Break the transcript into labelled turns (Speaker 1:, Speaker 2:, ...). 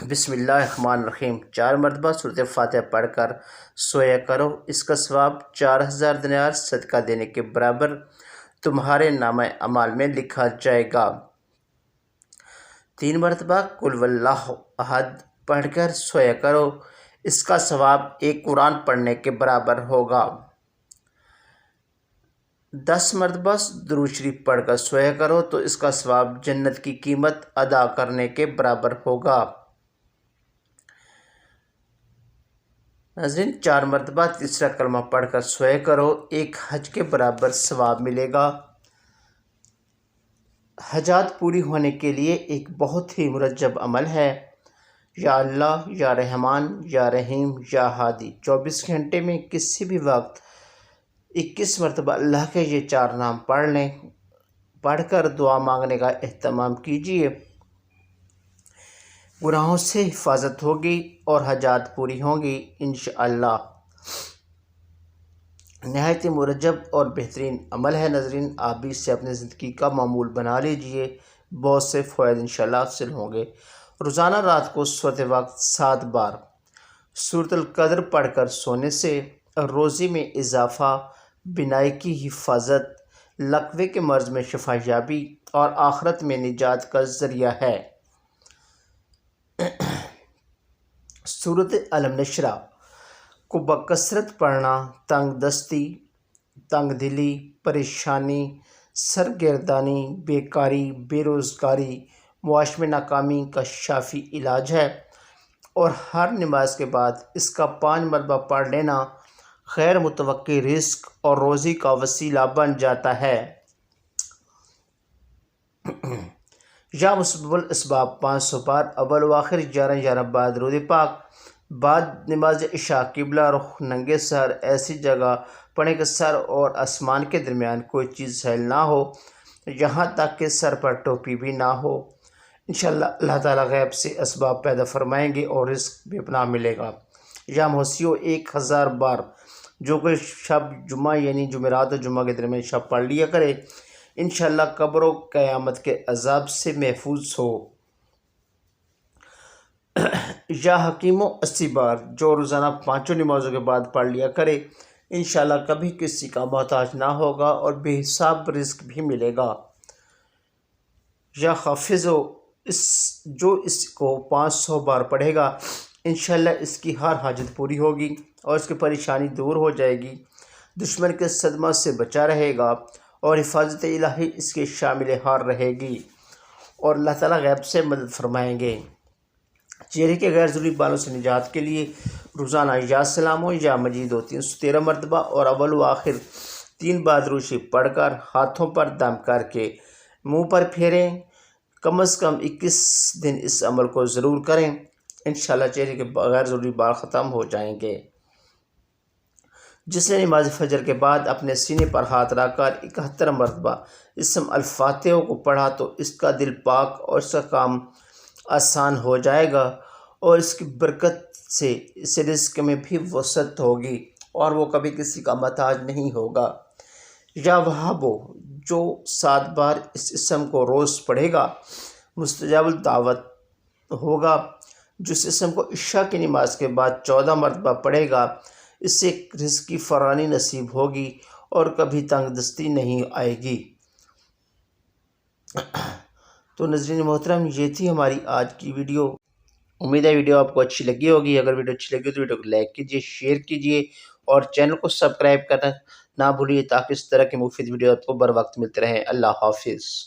Speaker 1: بسم اللہ الرحمن الرحیم 4 مرتبہ سورۃ فاتحہ پڑھ کر سویا کرو، اس کا ثواب 4000 دینار صدقہ دینے کے برابر تمہارے نامہ اعمال میں لکھا جائے گا۔ 3 مرتبہ قل واللہ احد پڑھ کر سویا کرو، اس کا ثواب ایک قرآن پڑھنے کے برابر ہوگا۔ 10 مرتبہ درود شریف پڑھ کر سویا کرو تو اس کا ثواب جنت کی قیمت ادا کرنے کے برابر ہوگا۔ ناظرین، 4 مرتبہ تیسرا کلمہ پڑھ کر سویا کرو، ایک حج کے برابر ثواب ملے گا۔ حاجات پوری ہونے کے لیے ایک بہت ہی مرجب عمل ہے، یا اللہ، یا رحمان، یا رحیم، یا ہادی۔ 24 گھنٹے میں کسی بھی وقت 21 مرتبہ اللہ کے یہ 4 نام پڑھ لیں، پڑھ کر دعا مانگنے کا اہتمام کیجیے، گناہوں سے حفاظت ہوگی اور حاجات پوری ہوں گی انشاءاللہ۔ نہایت مرجب اور بہترین عمل ہے ناظرین، آپ بھی اسے اپنی زندگی کا معمول بنا لیجئے، بہت سے فوائد انشاءاللہ حاصل ہوں گے۔ روزانہ رات کو سوتے وقت 7 بار سورۃ القدر پڑھ کر سونے سے روزی میں اضافہ، بینائی کی حفاظت، لقوے کے مرض میں شفا یابی اور آخرت میں نجات کا ذریعہ ہے۔ سورۃ علم نشرہ کو بکثرت پڑھنا تنگ دستی، تنگ دلی، پریشانی، سرگردانی، بیکاری، بے روزگاری، معاش میں ناکامی کا شافی علاج ہے، اور ہر نماز کے بعد اس کا 5 مرتبہ پڑھ لینا غیر متوقع رزق اور روزی کا وسیلہ بن جاتا ہے۔ یا مسبب الاسباب 500 بار اول و آخر 11 بعد درود پاک، بعد نماز عشاء قبلہ رخ ننگے سر ایسی جگہ پڑھیں کہ سر اور آسمان کے درمیان کوئی چیز حائل نہ ہو، یہاں تک کہ سر پر ٹوپی بھی نہ ہو۔ انشاءاللہ اللہ تعالیٰ غیب سے اسباب پیدا فرمائیں گے اور رزق بے پناہ ملے گا۔ یا محسیو 1000 بار جو کہ شب جمعہ یعنی جمعرات و جمعہ کے درمیان شب پڑھ لیا کرے، انشاءاللہ قبر و قیامت کے عذاب سے محفوظ ہو۔ یا حکیمو 80 بار جو روزانہ 5 نمازوں کے بعد پڑھ لیا کرے، انشاءاللہ کبھی کسی کا محتاج نہ ہوگا اور بے حساب رزق بھی ملے گا۔ یا حافظو جو اس کو 500 بار پڑھے گا، انشاءاللہ اس کی ہر حاجت پوری ہوگی اور اس کی پریشانی دور ہو جائے گی، دشمن کے صدمہ سے بچا رہے گا اور حفاظت الہی اس کے شامل حال رہے گی، اور اللہ تعالیٰ غیب سے مدد فرمائیں گے۔ چہرے کے غیر ضروری بالوں سے نجات کے لیے روزانہ یا سلام و یا مجید 313 مرتبہ اور اول و آخر 3 بار درود شریف پڑھ کر ہاتھوں پر دم کر کے منہ پر پھیریں، کم از کم 21 دن اس عمل کو ضرور کریں، انشاءاللہ چہرے کے غیر ضروری بال ختم ہو جائیں گے۔ جس نے نماز فجر کے بعد اپنے سینے پر ہاتھ رکھ کر 71 مرتبہ اسم الفاتحہ کو پڑھا تو اس کا دل پاک اور اس کا کام آسان ہو جائے گا، اور اس کی برکت سے اس رزق میں بھی وسعت ہوگی اور وہ کبھی کسی کا محتاج نہیں ہوگا۔ یا وہابو جو 7 بار اس اسم کو روز پڑھے گا، مستجاب الدعوت ہوگا۔ جو اس اسم کو عشاء کی نماز کے بعد 14 مرتبہ پڑھے گا، اس سے رزق کی فراوانی نصیب ہوگی اور کبھی تنگ دستی نہیں آئے گی۔ تو ناظرین محترم، یہ تھی ہماری آج کی ویڈیو۔ امید ہے ویڈیو آپ کو اچھی لگی ہوگی۔ اگر ویڈیو اچھی لگی تو ویڈیو کو لائک کیجیے، شیئر کیجیے اور چینل کو سبسکرائب کرنا نہ بھولیے تاکہ اس طرح کی مفید ویڈیو آپ کو بر وقت ملتے رہیں۔ اللہ حافظ۔